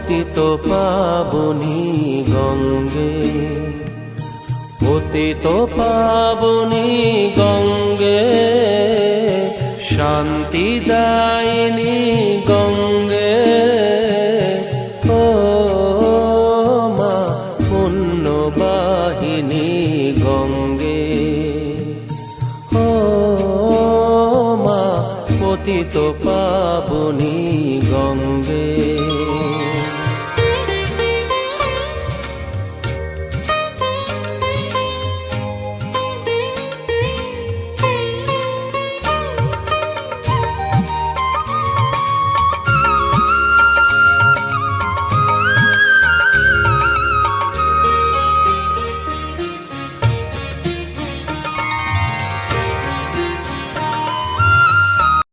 পতিত পাবনী গঙ্গে, পতিত পাবনী গঙ্গে, শান্তিদায়িনী গঙ্গে। ও মা পুণ্যবাহিনী গঙ্গে, ও মা পতিত পাবনী গঙ্গে।